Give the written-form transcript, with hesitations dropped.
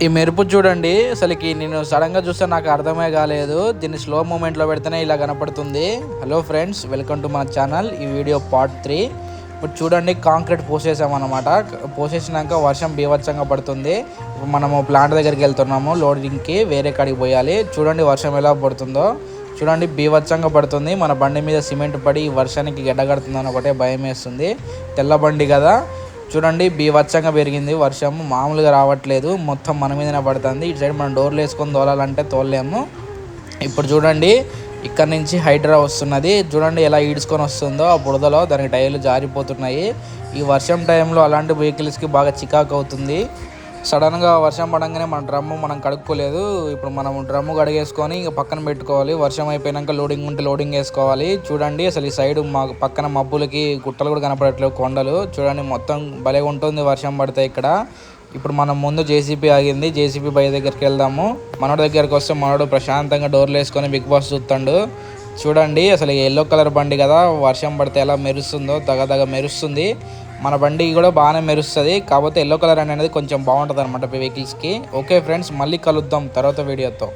ఈ మెరుపు చూడండి, అసలుకి నేను సడన్గా చూస్తే నాకు అర్థమే కాలేదు. దీన్ని స్లో మూమెంట్లో పెడితేనే ఇలా కనపడుతుంది. హలో ఫ్రెండ్స్, వెల్కమ్ టు మన ఛానల్. ఈ వీడియో పార్ట్ 3. ఇప్పుడు చూడండి, కాంక్రీట్ పోసేసామన్నమాట. పోసేసినాక వర్షం బీభత్సంగా పడుతుంది. ఇప్పుడు మనము ప్లాంట్ దగ్గరికి వెళ్తున్నాము లోడింగ్కి, వేరే కాడికి పోయాలి. చూడండి వర్షం ఎలా పడుతుందో. చూడండి బీభత్సంగా పడుతుంది. మన బండి మీద సిమెంట్ పడి వర్షానికి గడ్డగడుతుందని ఒకటే భయం వేస్తుంది. తెల్ల బండి కదా, చూడండి బీభత్సంగా పెరిగింది. వర్షం మామూలుగా రావట్లేదు, మొత్తం మన మీదనే పడుతుంది. ఇటు సైడ్ మనం డోర్లు వేసుకొని తోలాలంటే తోలలేము. ఇప్పుడు చూడండి, ఇక్కడ నుంచి హైడ్రా వస్తున్నది. చూడండి ఎలా ఈడ్చుకొని వస్తుందో ఆ బురదలో, దానికి టైర్లు జారిపోతున్నాయి. ఈ వర్షం టైంలో అలాంటి వెహికల్స్కి బాగా చికాకు అవుతుంది. సడన్గా వర్షం పడంగానే మన డ్రమ్ము మనం కడుక్కోలేదు. ఇప్పుడు మనం డ్రమ్ము కడిగేసుకొని ఇంకా పక్కన పెట్టుకోవాలి. వర్షం అయిపోయాక లోడింగ్ ఉంటే లోడింగ్ వేసుకోవాలి. చూడండి అసలు ఈ సైడ్ మా పక్కన మబ్బులకి గుట్టలు కూడా కనపడట్లేవు, కొండలు. చూడండి మొత్తం భలే ఉంటుంది వర్షం పడితే ఇక్కడ. ఇప్పుడు మనం ముందు జేసీబీ ఆగింది, జేసీబీ బై దగ్గరికి వెళ్దాము. మనోడి దగ్గరికి వస్తే మనోడు ప్రశాంతంగా డోర్లు వేసుకొని బిగ్ బాస్ చూస్తాడు. చూడండి అసలు ఎల్లో కలర్ బండి కదా, వర్షం పడితే ఎలా మెరుస్తుందో, దగదగ మెరుస్తుంది. మన బండి కూడా బాగానే మెరుస్తుంది, కాకపోతే ఎల్లో కలర్ అనేది కొంచెం బాగుంటుంది అనమాట వెహికల్స్కి. ఓకే ఫ్రెండ్స్, మళ్ళీ కలుద్దాం తర్వాత వీడియోతో.